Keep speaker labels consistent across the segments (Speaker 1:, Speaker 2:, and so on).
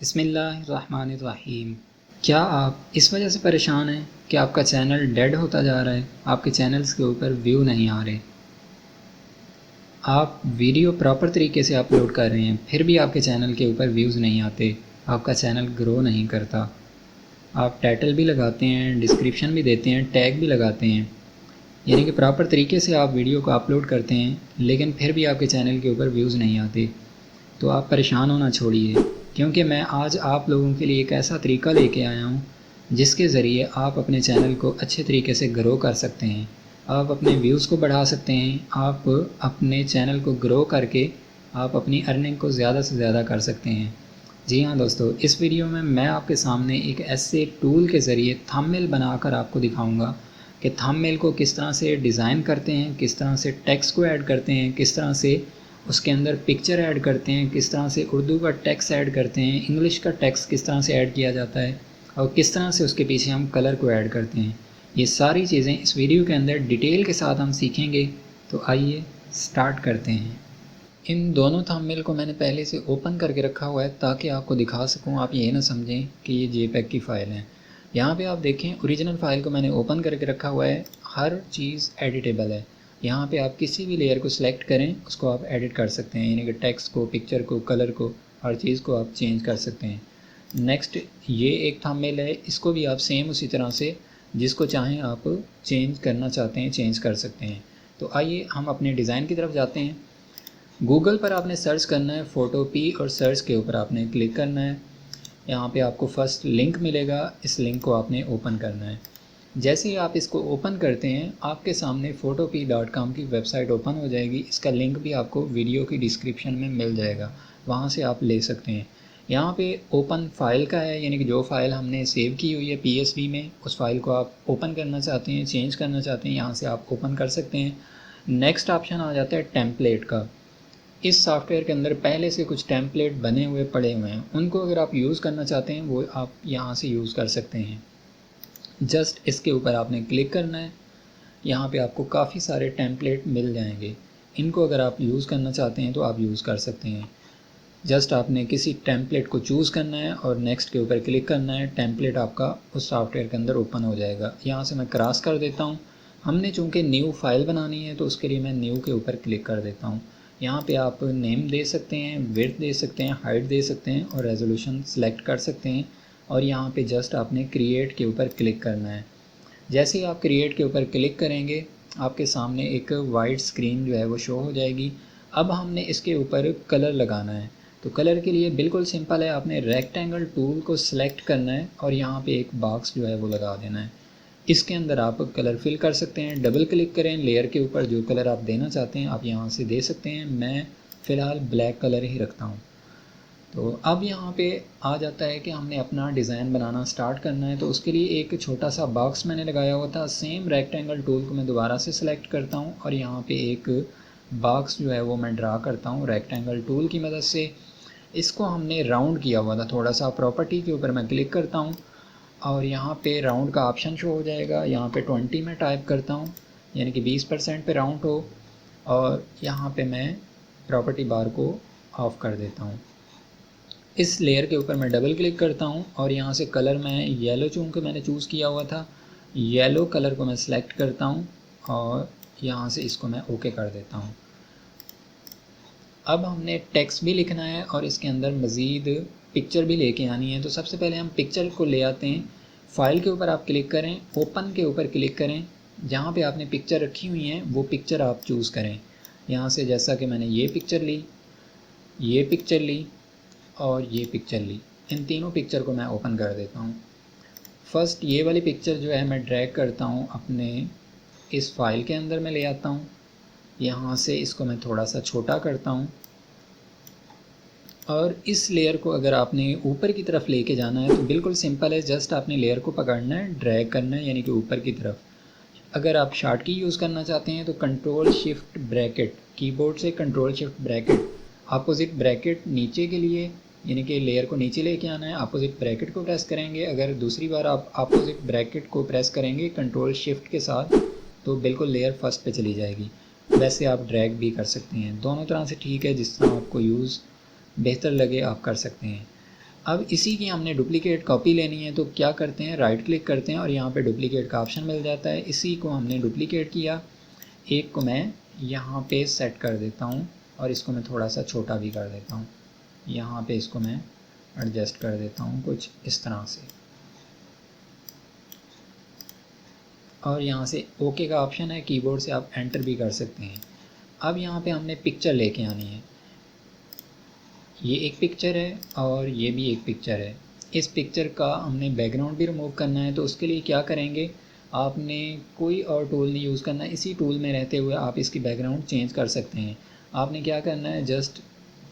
Speaker 1: बिस्मिल्लाहिर्रहमानिर्रहीम। क्या आप इस वजह से परेशान हैं कि आपका चैनल डेड होता जा रहा है, आपके चैनल्स के ऊपर व्यू नहीं आ रहे, आप वीडियो प्रॉपर तरीके से अपलोड कर रहे हैं फिर भी आपके चैनल के ऊपर व्यूज़ नहीं आते, आपका चैनल ग्रो नहीं करता, आप टाइटल भी लगाते हैं, डिस्क्रिप्शन भी देते हैं, टैग भी लगाते हैं, यानी कि प्रॉपर तरीके से आप वीडियो को अपलोड करते हैं लेकिन फिर भी आपके चैनल के ऊपर व्यूज़ नहीं आते, तो आप परेशान होना छोड़िए, क्योंकि मैं आज आप लोगों के लिए एक ऐसा तरीका लेके आया हूँ जिसके ज़रिए आप अपने चैनल को अच्छे तरीके से ग्रो कर सकते हैं, आप अपने व्यूज़ को बढ़ा सकते हैं, आप अपने चैनल को ग्रो करके आप अपनी अर्निंग को ज़्यादा से ज़्यादा कर सकते हैं। जी हाँ दोस्तों, इस वीडियो में मैं आपके सामने एक ऐसे टूल के ज़रिए थंबनेल बनाकर आपको दिखाऊंगा कि थंबनेल को किस तरह से डिज़ाइन करते हैं, किस तरह से टेक्स्ट को ऐड करते हैं, किस तरह से उसके अंदर पिक्चर ऐड करते हैं, किस तरह से उर्दू का टेक्स्ट ऐड करते हैं, इंग्लिश का टेक्स्ट किस तरह से ऐड किया जाता है और किस तरह से उसके पीछे हम कलर को ऐड करते हैं। ये सारी चीज़ें इस वीडियो के अंदर डिटेल के साथ हम सीखेंगे, तो आइए स्टार्ट करते हैं। इन दोनों थंबनेल को मैंने पहले से ओपन करके रखा हुआ है ताकि आपको दिखा सकूं, आप ये ना समझें कि ये जेपैग की फ़ाइल है। यहाँ पे आप देखें ओरिजिनल फ़ाइल को मैंने ओपन करके रखा हुआ है, हर चीज़ एडिटेबल है। यहाँ पे आप किसी भी लेयर को सिलेक्ट करें उसको आप एडिट कर सकते हैं, यानी कि टेक्स्ट को, पिक्चर को, कलर को, हर चीज़ को आप चेंज कर सकते हैं। नेक्स्ट ये एक थंबनेल है, इसको भी आप सेम उसी तरह से जिसको चाहें आप चेंज करना चाहते हैं चेंज कर सकते हैं। तो आइए हम अपने डिज़ाइन की तरफ जाते हैं। गूगल पर आपने सर्च करना है फ़ोटोपी और सर्च के ऊपर आपने क्लिक करना है। यहाँ पे आपको फर्स्ट लिंक मिलेगा, इस लिंक को आपने ओपन करना है। जैसे ही आप इसको ओपन करते हैं आपके सामने photopea.com की वेबसाइट ओपन हो जाएगी। इसका लिंक भी आपको वीडियो की डिस्क्रिप्शन में मिल जाएगा, वहाँ से आप ले सकते हैं। यहाँ पे ओपन फाइल का है, यानी कि जो फ़ाइल हमने सेव की हुई है PSV में, उस फाइल को आप ओपन करना चाहते हैं, चेंज करना चाहते हैं, यहाँ से आप ओपन कर सकते हैं। नेक्स्ट ऑप्शन आ जाता है टेम्पलेट का। इस सॉफ्टवेयर के अंदर पहले से कुछ टेम्पलेट बने हुए पड़े हुए हैं, उनको अगर आप यूज़ करना चाहते हैं वो आप यहाँ से यूज़ कर सकते हैं। जस्ट इसके ऊपर आपने क्लिक करना है, यहाँ पे आपको काफ़ी सारे टेम्पलेट मिल जाएंगे, इनको अगर आप यूज़ करना चाहते हैं तो आप यूज़ कर सकते हैं। जस्ट आपने किसी टेम्पलेट को चूज़ करना है और नेक्स्ट के ऊपर क्लिक करना है, टेम्पलेट आपका उस सॉफ्टवेयर के अंदर ओपन हो जाएगा। यहाँ से मैं क्रॉस कर देता हूँ, हमने चूँकि न्यू फाइल बनानी है तो उसके लिए मैं न्यू के ऊपर क्लिक कर देता हूँ। यहाँ पे आप नेम दे सकते हैं, विड्थ दे सकते हैं, हाइट दे सकते हैं और रेजोल्यूशन सेलेक्ट कर सकते हैं। और यहाँ पे जस्ट आपने क्रिएट के ऊपर क्लिक करना है। जैसे ही आप क्रिएट के ऊपर क्लिक करेंगे आपके सामने एक वाइट स्क्रीन जो है वो शो हो जाएगी। अब हमने इसके ऊपर कलर लगाना है, तो कलर के लिए बिल्कुल सिंपल है, आपने रेक्टेंगल टूल को सिलेक्ट करना है और यहाँ पे एक बॉक्स जो है वो लगा देना है। इसके अंदर आप कलर फिल कर सकते हैं, डबल क्लिक करें, लेयर के ऊपर जो कलर आप देना चाहते हैं आप यहाँ से दे सकते हैं। मैं फ़िलहाल ब्लैक कलर ही रखता हूँ। तो अब यहाँ पे आ जाता है कि हमने अपना डिज़ाइन बनाना स्टार्ट करना है, तो उसके लिए एक छोटा सा बॉक्स मैंने लगाया हुआ था। सेम रेक्टेंगल टूल को मैं दोबारा से सिलेक्ट करता हूँ और यहाँ पे एक बॉक्स जो है वो मैं ड्रा करता हूँ रेक्टेंगल टूल की मदद से। इसको हमने राउंड किया हुआ था थोड़ा सा, प्रॉपर्टी के ऊपर मैं क्लिक करता हूँ और यहाँ पे राउंड का ऑप्शन शो हो जाएगा। यहाँ पे 20 में टाइप करता हूँ, यानी कि 20% पे राउंड हो, और यहाँ पे मैं प्रॉपर्टी बार को ऑफ़ कर देता हूँ। इस लेयर के ऊपर मैं डबल क्लिक करता हूँ और यहाँ से कलर मैं येलो चूँकि मैंने चूज़ किया हुआ था, येलो कलर को मैं सिलेक्ट करता हूँ और यहाँ से इसको मैं ओके कर देता हूँ। अब हमने टेक्स्ट भी लिखना है और इसके अंदर मज़ीद पिक्चर भी लेके आनी है। तो सबसे पहले हम पिक्चर को ले आते हैं। फ़ाइल के ऊपर आप क्लिक करें, ओपन के ऊपर क्लिक करें, जहाँ पे आपने पिक्चर रखी हुई हैं वो पिक्चर आप चूज़ करें। यहाँ से जैसा कि मैंने ये पिक्चर ली, ये पिक्चर ली और ये पिक्चर ली, इन तीनों पिक्चर को मैं ओपन कर देता हूँ। फ़र्स्ट ये वाली पिक्चर जो है मैं ड्रैग करता हूँ अपने इस फाइल के अंदर मैं ले आता हूँ। यहाँ से इसको मैं थोड़ा सा छोटा करता हूँ और इस लेयर को अगर आपने ऊपर की तरफ लेके जाना है तो बिल्कुल सिंपल है, जस्ट आपने लेयर को पकड़ना है, ड्रैग करना है, यानी कि ऊपर की तरफ। अगर आप शार्ट की यूज़ करना चाहते हैं तो कंट्रोल शिफ्ट ब्रैकेट, कीबोर्ड से control shift bracket, opposite bracket नीचे के लिए, यानी कि लेयर को नीचे लेके आना है, अपोजिट ब्रैकेट को प्रेस करेंगे। अगर दूसरी बार आप अपोजिट ब्रैकेट को प्रेस करेंगे कंट्रोल शिफ्ट के साथ तो बिल्कुल लेयर फर्स्ट पे चली जाएगी। वैसे आप ड्रैग भी कर सकते हैं, दोनों तरह से ठीक है, जिस तरह आपको यूज़ बेहतर लगे आप कर सकते हैं। अब इसी की हमने डुप्लीकेट कॉपी लेनी है, तो क्या करते हैं, राइट क्लिक करते हैं और यहाँ पे डुप्लीकेट का ऑप्शन मिल जाता है। इसी को हमने डुप्लीकेट किया, एक को मैं यहाँ पे सेट कर देता हूँ और इसको मैं थोड़ा सा छोटा भी कर देता हूँ। यहाँ पे इसको मैं एडजस्ट कर देता हूँ कुछ इस तरह से, और यहाँ से ओके का ऑप्शन है, कीबोर्ड से आप एंटर भी कर सकते हैं। अब यहाँ पे हमने पिक्चर लेके आनी है, ये एक पिक्चर है और ये भी एक पिक्चर है। इस पिक्चर का हमने बैकग्राउंड भी रिमूव करना है, तो उसके लिए क्या करेंगे, आपने कोई और टूल नहीं यूज़ करना है, इसी टूल में रहते हुए आप इसकी बैकग्राउंड चेंज कर सकते हैं। आपने क्या करना है, जस्ट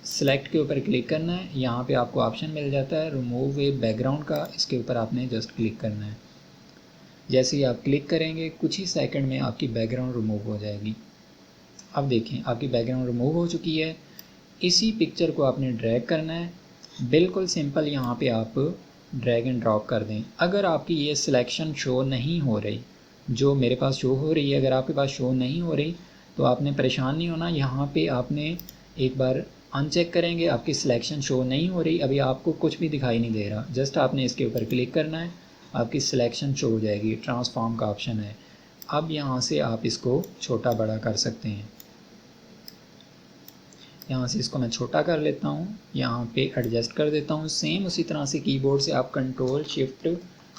Speaker 1: सेलेक्ट के ऊपर क्लिक करना है, यहाँ पे आपको ऑप्शन मिल जाता है रिमूव ए बैकग्राउंड का, इसके ऊपर आपने जस्ट क्लिक करना है। जैसे ही आप क्लिक करेंगे कुछ ही सेकंड में आपकी बैकग्राउंड रिमूव हो जाएगी। अब देखें आपकी बैकग्राउंड रिमूव हो चुकी है। इसी पिक्चर को आपने ड्रैग करना है, बिल्कुल सिंपल, यहाँ पे आप ड्रैग एंड ड्रॉप कर दें। अगर आपकी ये सिलेक्शन शो नहीं हो रही, जो मेरे पास शो हो रही है, अगर आपके पास शो नहीं हो रही तो आपने परेशान नहीं होना। यहाँ पे आपने एक बार अनचेक करेंगे, आपकी सिलेक्शन शो नहीं हो रही, अभी आपको कुछ भी दिखाई नहीं दे रहा, जस्ट आपने इसके ऊपर क्लिक करना है, आपकी सिलेक्शन शो हो जाएगी, ट्रांसफॉर्म का ऑप्शन है। अब यहाँ से आप इसको छोटा बड़ा कर सकते हैं। यहाँ से इसको मैं छोटा कर लेता हूँ, यहाँ पे एडजस्ट कर देता हूँ। सेम उसी तरह से कीबोर्ड से आप कंट्रोल शिफ्ट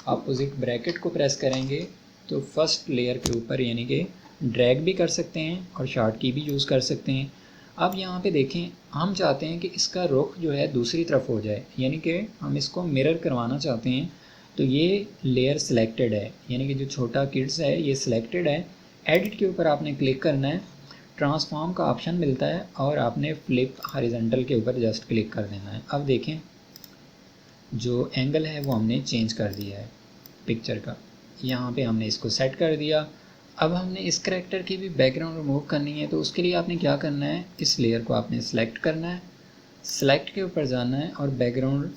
Speaker 1: अपोजिट ब्रैकेट को प्रेस करेंगे तो फर्स्ट लेयर के ऊपर यानी कि ड्रैग भी कर सकते हैं और शॉर्ट की भी यूज़ कर सकते हैं। अब यहाँ पे देखें, हम चाहते हैं कि इसका रुख जो है दूसरी तरफ हो जाए, यानी कि हम इसको मिरर करवाना चाहते हैं। तो ये लेयर सिलेक्टेड है, यानी कि जो छोटा किड्स है ये सिलेक्टेड है। एडिट के ऊपर आपने क्लिक करना है, ट्रांसफॉर्म का ऑप्शन मिलता है और आपने फ्लिप हॉरिजॉन्टल के ऊपर जस्ट क्लिक कर देना है। अब देखें जो एंगल है वो हमने चेंज कर दिया है पिक्चर का, यहाँ पे हमने इसको सेट कर दिया। अब हमने इस करैक्टर की भी बैकग्राउंड रिमूव करनी है, तो उसके लिए आपने क्या करना है, इस लेयर को आपने सेलेक्ट करना है, सेलेक्ट के ऊपर जाना है और बैकग्राउंड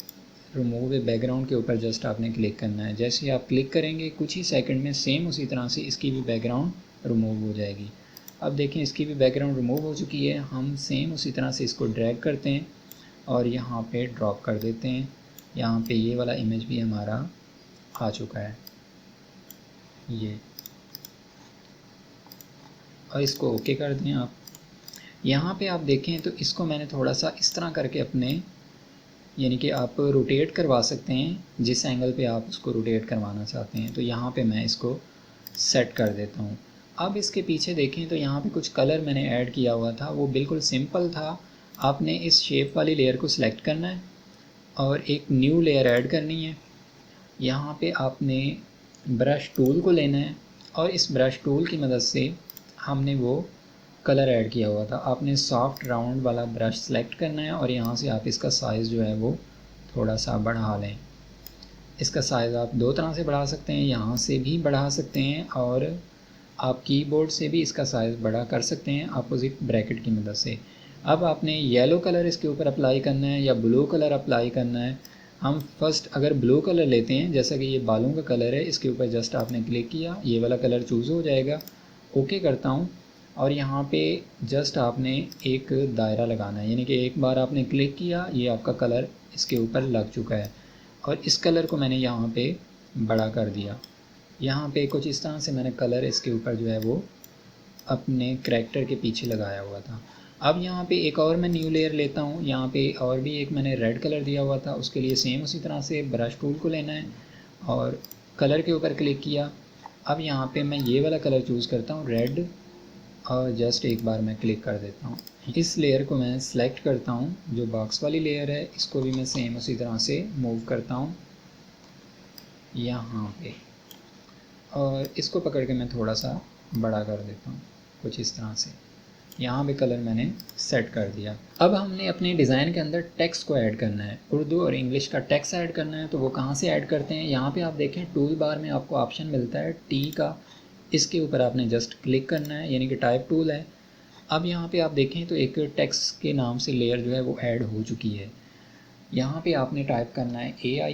Speaker 1: रिमूव बैकग्राउंड के ऊपर जस्ट आपने क्लिक करना है। जैसे ही आप क्लिक करेंगे कुछ ही सेकंड में सेम उसी तरह से इसकी भी बैकग्राउंड रिमूव हो जाएगी। अब देखें इसकी भी बैकग्राउंड रिमूव हो चुकी है। हम सेम उसी तरह से इसको ड्रैग करते हैं और यहाँ पे ड्रॉप कर देते हैं। यहाँ पे ये वाला इमेज भी हमारा आ चुका है ये, और इसको ओके कर दें आप। यहाँ पे आप देखें तो इसको मैंने थोड़ा सा इस तरह करके अपने, यानी कि आप रोटेट करवा सकते हैं जिस एंगल पे आप उसको रोटेट करवाना चाहते हैं। तो यहाँ पे मैं इसको सेट कर देता हूँ। अब इसके पीछे देखें तो यहाँ पे कुछ कलर मैंने ऐड किया हुआ था, वो बिल्कुल सिंपल था। आपने इस शेप वाली लेयर को सिलेक्ट करना है और एक न्यू लेयर ऐड करनी है। यहाँ पे आपने ब्रश टूल को लेना है और इस ब्रश टूल की मदद से हमने वो कलर ऐड किया हुआ था, आपने सॉफ्ट राउंड वाला ब्रश सेलेक्ट करना है और यहाँ से आप इसका साइज़ जो है वो थोड़ा सा बढ़ा लें। इसका साइज़ आप दो तरह से बढ़ा सकते हैं, यहाँ से भी बढ़ा सकते हैं और आप कीबोर्ड से भी इसका साइज़ बड़ा कर सकते हैं अपोजिट ब्रैकेट की मदद से। अब आपने येलो कलर इसके ऊपर अप्लाई करना है या ब्लू कलर अप्लाई करना है। हम फर्स्ट अगर ब्लू कलर लेते हैं, जैसा कि ये बालों का कलर है, इसके ऊपर जस्ट आपने क्लिक किया, ये वाला कलर चूज़ हो जाएगा। ओके करता हूँ और यहाँ पे जस्ट आपने एक दायरा लगाना है, यानी कि एक बार आपने क्लिक किया, ये आपका कलर इसके ऊपर लग चुका है और इस कलर को मैंने यहाँ पे बड़ा कर दिया। यहाँ पे कुछ इस तरह से मैंने कलर इसके ऊपर जो है वो अपने करैक्टर के पीछे लगाया हुआ था। अब यहाँ पे एक और मैं न्यू लेयर लेता हूँ, यहाँ पे और भी एक मैंने रेड कलर दिया हुआ था, उसके लिए सेम उसी तरह से ब्रश टूल को लेना है और कलर के ऊपर क्लिक किया। अब यहाँ पे मैं ये वाला कलर चूज़ करता हूँ रेड और जस्ट एक बार मैं क्लिक कर देता हूँ। इस लेयर को मैं सिलेक्ट करता हूँ, जो बॉक्स वाली लेयर है, इसको भी मैं सेम उसी तरह से मूव करता हूँ यहाँ पे और इसको पकड़ के मैं थोड़ा सा बड़ा कर देता हूँ कुछ इस तरह से। यहाँ पे कलर मैंने सेट कर दिया। अब हमने अपने डिज़ाइन के अंदर टेक्स्ट को ऐड करना है, उर्दू और इंग्लिश का टेक्स्ट ऐड करना है। तो वो कहाँ से ऐड करते हैं, यहाँ पे आप देखें टूल बार में आपको ऑप्शन मिलता है टी का, इसके ऊपर आपने जस्ट क्लिक करना है, यानी कि टाइप टूल है। अब यहाँ पे आप देखें तो एक टेक्स्ट के नाम से लेयर जो है वो ऐड हो चुकी है। यहाँ पे आपने टाइप करना है AI,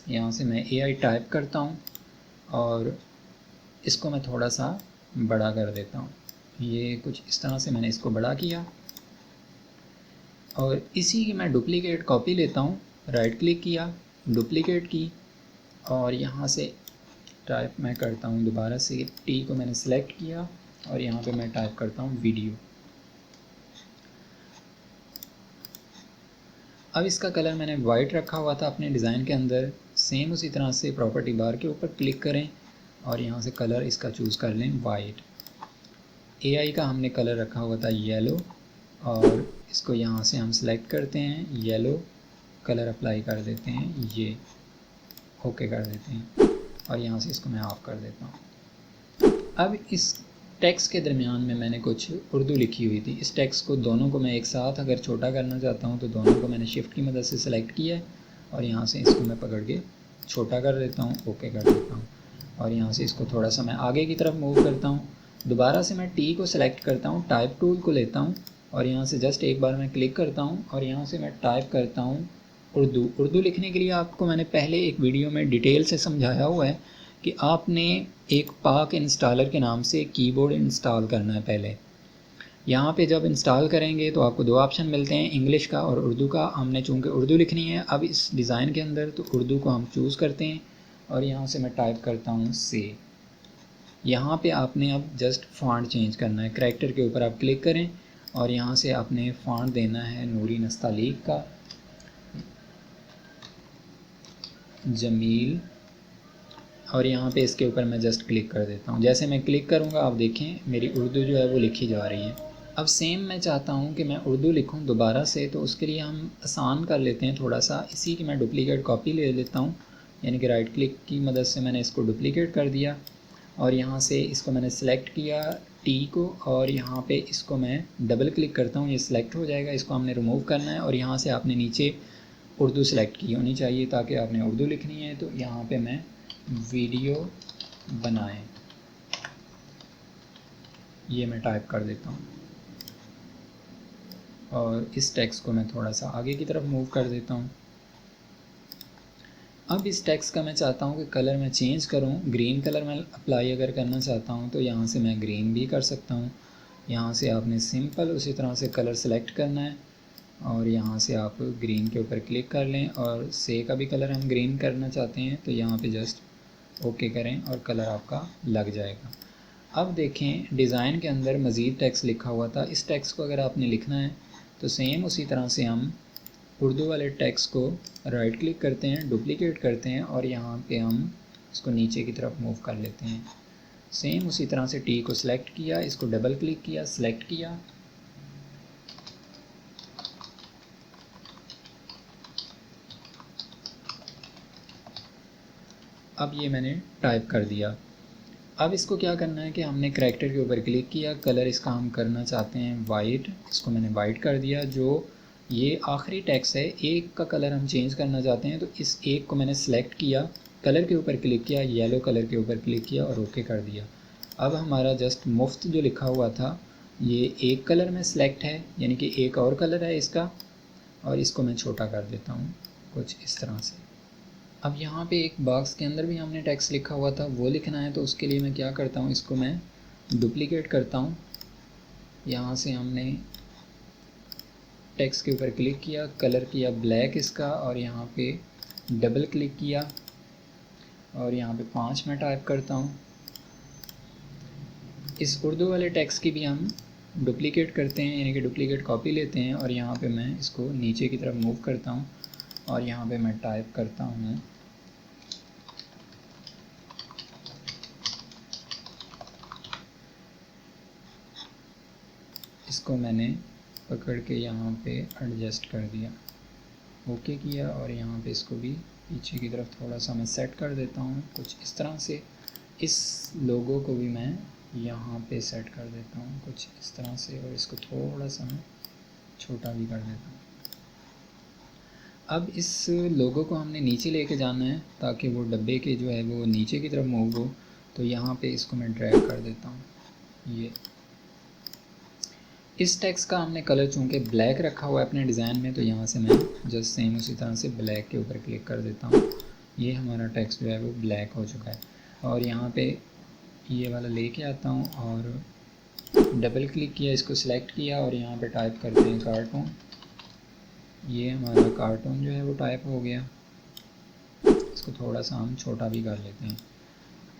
Speaker 1: यहाँ से मैं AI टाइप करता हूँ और इसको मैं थोड़ा सा बड़ा कर देता हूँ। ये कुछ इस तरह से मैंने इसको बड़ा किया और इसी की मैं डुप्लीकेट कॉपी लेता हूँ राइट क्लिक किया, डुप्लीकेट की और यहाँ से टाइप मैं करता हूँ दोबारा से, टी को मैंने सेलेक्ट किया और यहाँ पे मैं टाइप करता हूँ वीडियो। अब इसका कलर मैंने वाइट रखा हुआ था अपने डिज़ाइन के अंदर, सेम उसी तरह से प्रॉपर्टी बार के ऊपर क्लिक करें और यहाँ से कलर इसका चूज़ कर लें वाइट। एआई का हमने कलर रखा हुआ था येलो और इसको यहाँ से हम सेलेक्ट करते हैं, येलो कलर अप्लाई कर देते हैं, ये ओके कर देते हैं और यहाँ से इसको मैं ऑफ कर देता हूँ। अब इस टेक्स्ट के दरमियान में मैंने कुछ उर्दू लिखी हुई थी, इस टेक्स्ट को दोनों को मैं एक साथ अगर छोटा करना चाहता हूँ तो दोनों को मैंने शिफ्ट की मदद से सेलेक्ट किया है और यहाँ से इसको मैं पकड़ के छोटा कर देता हूँ, ओके कर देता हूँ और यहाँ से इसको थोड़ा सा मैं आगे की तरफ मूव करता हूँ। दोबारा से मैं टी को सेलेक्ट करता हूँ, टाइप टूल को लेता हूँ और यहाँ से जस्ट एक बार मैं क्लिक करता हूँ और यहाँ से मैं टाइप करता हूँ उर्दू। उर्दू लिखने के लिए आपको मैंने पहले एक वीडियो में डिटेल से समझाया हुआ है कि आपने एक पाक इंस्टॉलर के नाम से कीबोर्ड इंस्टॉल करना है। पहले यहाँ पे जब इंस्टॉल करेंगे तो आपको दो ऑप्शन मिलते हैं, इंग्लिश का और उर्दू का। हमने चूँकि उर्दू लिखनी है अब इस डिज़ाइन के अंदर, तो उर्दू को हम चूज़ करते हैं और यहाँ से मैं टाइप करता हूँ से। यहाँ पे आपने अब जस्ट फ़ॉन्ट चेंज करना है, करैक्टर के ऊपर आप क्लिक करें और यहाँ से आपने फ़ॉन्ट देना है नूरी नस्तालीक का, जमील, और यहाँ पे इसके ऊपर मैं जस्ट क्लिक कर देता हूँ। जैसे मैं क्लिक करूँगा आप देखें मेरी उर्दू जो है वो लिखी जा रही है। अब सेम मैं चाहता हूँ कि मैं उर्दू लिखूँ दोबारा से, तो उसके लिए हम आसान कर लेते हैं थोड़ा सा, इसी की मैं डुप्लीकेट कॉपी ले लेता हूँ, यानी कि राइट क्लिक की मदद से मैंने इसको डुप्लीकेट कर दिया और यहाँ से इसको मैंने सेलेक्ट किया टी को और यहाँ पे इसको मैं डबल क्लिक करता हूँ, ये सिलेक्ट हो जाएगा। इसको हमने रिमूव करना है और यहाँ से आपने नीचे उर्दू सेलेक्ट की होनी चाहिए ताकि आपने उर्दू लिखनी है। तो यहाँ पे मैं वीडियो बनाएं, ये मैं टाइप कर देता हूँ और इस टेक्स्ट को मैं थोड़ा सा आगे की तरफ मूव कर देता हूँ। अब इस टेक्स्ट का मैं चाहता हूँ कि कलर मैं चेंज करूँ, ग्रीन कलर मैं अप्लाई अगर करना चाहता हूँ तो यहाँ से मैं ग्रीन भी कर सकता हूँ। यहाँ से आपने सिंपल उसी तरह से कलर सेलेक्ट करना है और यहाँ से आप ग्रीन के ऊपर क्लिक कर लें और से का भी कलर हम ग्रीन करना चाहते हैं तो यहाँ पे जस्ट ओके करें और कलर आपका लग जाएगा। अब देखें डिज़ाइन के अंदर मज़ीद टेक्स्ट लिखा हुआ था, इस टेक्स्ट को अगर आपने लिखना है तो सेम उसी तरह से हम उर्दू वाले टेक्स्ट को राइट क्लिक करते हैं, डुप्लीकेट करते हैं और यहाँ पे हम इसको नीचे की तरफ मूव कर लेते हैं। सेम उसी तरह से टी को सिलेक्ट किया, इसको डबल क्लिक किया, सिलेक्ट किया, अब ये मैंने टाइप कर दिया। अब इसको क्या करना है कि हमने करैक्टर के ऊपर क्लिक किया, कलर इसका हम करना चाहते हैं वाइट, इसको मैंने वाइट कर दिया। जो ये आखिरी टेक्स्ट है एक का कलर हम चेंज करना चाहते हैं तो इस एक को मैंने सेलेक्ट किया, कलर के ऊपर क्लिक किया, येलो कलर के ऊपर क्लिक किया और ओके कर दिया। अब हमारा जस्ट मुफ्त जो लिखा हुआ था ये एक कलर में सेलेक्ट है, यानी कि एक और कलर है इसका, और इसको मैं छोटा कर देता हूँ कुछ इस तरह से। अब यहाँ पे एक बॉक्स के अंदर भी हमने टेक्स्ट लिखा हुआ था वो लिखना है, तो उसके लिए मैं क्या करता हूँ, इसको मैं डुप्लीकेट करता हूँ। यहाँ से हमने टेक्स्ट के ऊपर क्लिक किया, कलर किया ब्लैक इसका और यहाँ पे डबल क्लिक किया और यहाँ पे 5 मैं टाइप करता हूँ। इस उर्दू वाले टेक्स्ट की भी हम डुप्लीकेट करते हैं, यानी कि डुप्लीकेट कॉपी लेते हैं और यहाँ पे मैं इसको नीचे की तरफ मूव करता हूँ और यहाँ पे मैं टाइप करता हूँ इसको मैंने पकड़ के यहाँ पे एडजस्ट कर दिया, ओके किया और यहाँ पे इसको भी पीछे की तरफ थोड़ा सा मैं सेट कर देता हूँ कुछ इस तरह से। इस लोगो को भी मैं यहाँ पे सेट कर देता हूँ कुछ इस तरह से और इसको थोड़ा सा मैं छोटा भी कर देता हूँ। अब इस लोगो को हमने नीचे लेके जाना है ताकि वो डब्बे के जो है वो नीचे की तरफ मूव हो, तो यहाँ पे इसको मैं ड्रैग कर देता हूँ। ये इस टेक्स्ट का हमने कलर चूँकि ब्लैक रखा हुआ है अपने डिज़ाइन में, तो यहाँ से मैं जस्ट सेम उसी तरह से ब्लैक के ऊपर क्लिक कर देता हूँ। ये हमारा टेक्स्ट जो है वो ब्लैक हो चुका है और यहाँ पे ये वाला लेके आता हूँ और डबल क्लिक किया, इसको सिलेक्ट किया और यहाँ पे टाइप करते हैं कार्टून ये हमारा कार्टून जो है वो टाइप हो गया। इसको थोड़ा सा हम छोटा भी कर लेते हैं।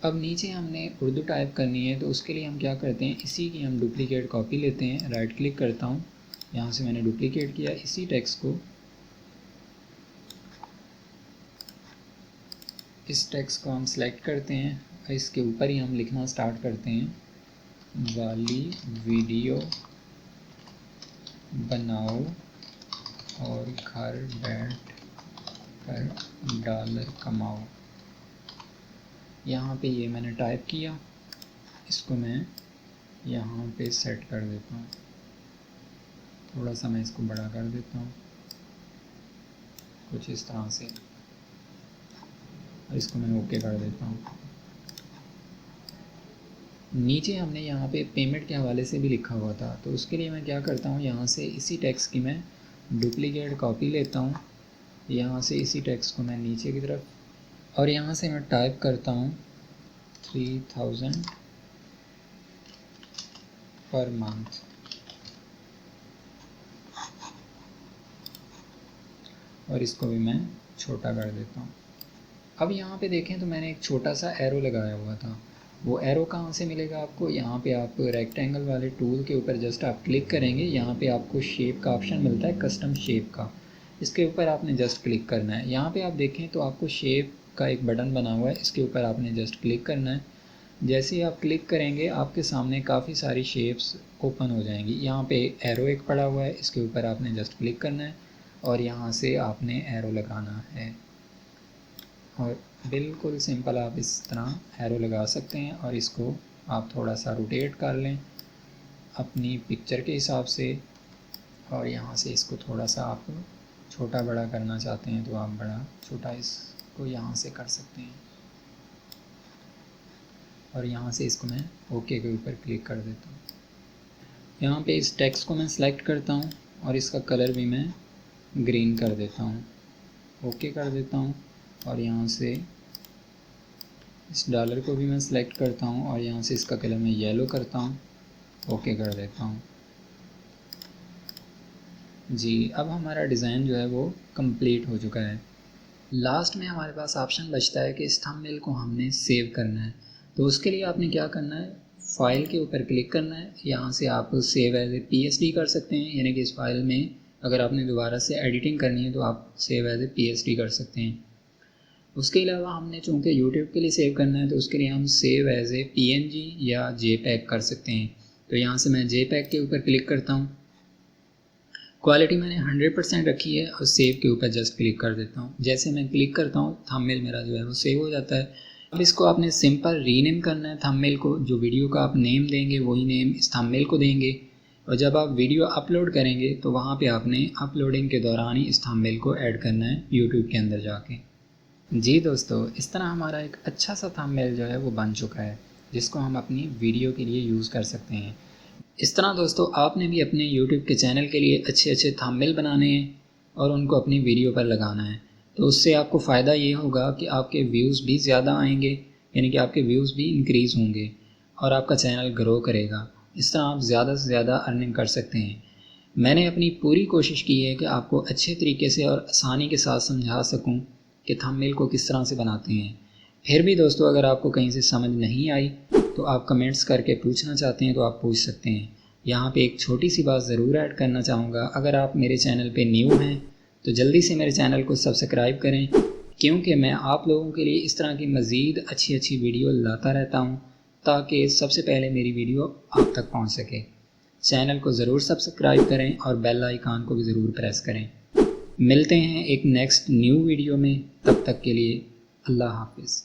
Speaker 1: अब नीचे हमने उर्दू टाइप करनी है, तो उसके लिए हम क्या करते हैं, इसी की हम डुप्लीकेट कॉपी लेते हैं। राइट क्लिक करता हूँ, यहाँ से मैंने डुप्लीकेट किया। इसी टेक्स्ट को, इस टेक्स्ट को हम सेलेक्ट करते हैं और इसके ऊपर ही हम लिखना स्टार्ट करते हैं, वाली वीडियो बनाओ और घर बैठ कर डॉलर कमाओ। यहाँ पे ये मैंने टाइप किया, इसको मैं यहाँ पे सेट कर देता हूँ। थोड़ा सा मैं इसको बड़ा कर देता हूँ कुछ इस तरह से, और इसको मैं ओके कर देता हूँ। नीचे हमने यहाँ पे पेमेंट के हवाले से भी लिखा हुआ था, तो उसके लिए मैं क्या करता हूँ, यहाँ से इसी टेक्स्ट की मैं डुप्लीकेट कॉपी लेता हूँ। यहाँ से इसी टेक्स्ट को मैं नीचे की तरफ, और यहाँ से मैं टाइप करता हूँ 3000 पर मंथ। और इसको भी मैं छोटा कर देता हूँ। अब यहाँ पे देखें तो मैंने एक छोटा सा एरो लगाया हुआ था। वो एरो कहाँ से मिलेगा आपको, यहाँ पे आप रेक्टेंगल वाले टूल के ऊपर जस्ट आप क्लिक करेंगे, यहाँ पे आपको शेप का ऑप्शन मिलता है, कस्टम शेप का। इसके ऊपर आपने जस्ट क्लिक करना है। यहाँ पे आप देखें तो आपको शेप का एक बटन बना हुआ है, इसके ऊपर आपने जस्ट क्लिक करना है। जैसे ही आप क्लिक करेंगे आपके सामने काफ़ी सारी शेप्स ओपन हो जाएंगी। यहाँ पे एरो एक पड़ा हुआ है, इसके ऊपर आपने जस्ट क्लिक करना है और यहाँ से आपने एरो लगाना है। और बिल्कुल सिंपल आप इस तरह एरो लगा सकते हैं, और इसको आप थोड़ा सा रोटेट कर लें अपनी पिक्चर के हिसाब से। और यहाँ से इसको थोड़ा सा आप छोटा बड़ा करना चाहते हैं तो आप बड़ा छोटा इसको यहाँ से कर सकते हैं। और यहाँ से इसको मैं ओके के ऊपर क्लिक कर देता हूँ। यहाँ पे इस टेक्स्ट को मैं सेलेक्ट करता हूँ और इसका कलर भी मैं ग्रीन कर देता हूँ, ओके कर देता हूँ। और यहाँ से इस डॉलर को भी मैं सेलेक्ट करता हूँ और यहाँ से इसका कलर मैं येलो करता हूँ, ओके कर देता हूँ जी। अब हमारा डिज़ाइन जो है वो कंप्लीट हो चुका है। लास्ट में हमारे पास ऑप्शन बचता है कि इस थंबनेल को हमने सेव करना है। तो उसके लिए आपने क्या करना है, फाइल के ऊपर क्लिक करना है। यहाँ से आप सेव एज ए PSD कर सकते हैं, यानी कि इस फाइल में अगर आपने दोबारा से एडिटिंग करनी है तो आप सेव एज ए PSD कर सकते हैं। उसके अलावा हमने चूँकि YouTube के लिए सेव करना है तो उसके लिए हम सेव एज ए PNG या JPEG कर सकते हैं। तो यहाँ से मैं JPEG के ऊपर क्लिक करता हूँ, क्वालिटी मैंने 100% रखी है और सेव के ऊपर जस्ट क्लिक कर देता हूँ। जैसे मैं क्लिक करता हूँ थंबनेल मेरा जो है वो सेव हो जाता है। अब इसको आपने सिंपल रीनेम करना है थंबनेल को। जो वीडियो का आप नेम देंगे वही नेम इस थंबनेल को देंगे, और जब आप वीडियो अपलोड करेंगे तो वहाँ पे आपने अपलोडिंग के दौरान ही इस थंबनेल को ऐड करना है YouTube के अंदर जाके। जी दोस्तों, इस तरह हमारा एक अच्छा सा थंबनेल जो है वो बन चुका है, जिसको हम अपनी वीडियो के लिए यूज़ कर सकते हैं। इस तरह दोस्तों आपने भी अपने YouTube के चैनल के लिए अच्छे अच्छे थंबनेल बनाने हैं और उनको अपनी वीडियो पर लगाना है। तो उससे आपको फ़ायदा ये होगा कि आपके व्यूज़ भी ज़्यादा आएंगे, यानी कि आपके व्यूज़ भी इंक्रीज़ होंगे और आपका चैनल ग्रो करेगा। इस तरह आप ज़्यादा से ज़्यादा अर्निंग कर सकते हैं। मैंने अपनी पूरी कोशिश की है कि आपको अच्छे तरीके से और आसानी के साथ समझा सकूं कि थंबनेल को किस तरह से बनाते हैं। फिर भी दोस्तों अगर आपको कहीं से समझ नहीं आई तो आप कमेंट्स करके पूछना चाहते हैं तो आप पूछ सकते हैं। यहाँ पे एक छोटी सी बात ज़रूर ऐड करना चाहूँगा, अगर आप मेरे चैनल पे न्यू हैं तो जल्दी से मेरे चैनल को सब्सक्राइब करें, क्योंकि मैं आप लोगों के लिए इस तरह की मज़ीद अच्छी अच्छी वीडियो लाता रहता हूँ ताकि सबसे पहले मेरी वीडियो आप तक पहुँच सके। चैनल को ज़रूर सब्सक्राइब करें और बेल आइकन को भी ज़रूर प्रेस करें। मिलते हैं एक नेक्स्ट न्यू वीडियो में, तब तक के लिए अल्लाह हाफिज़।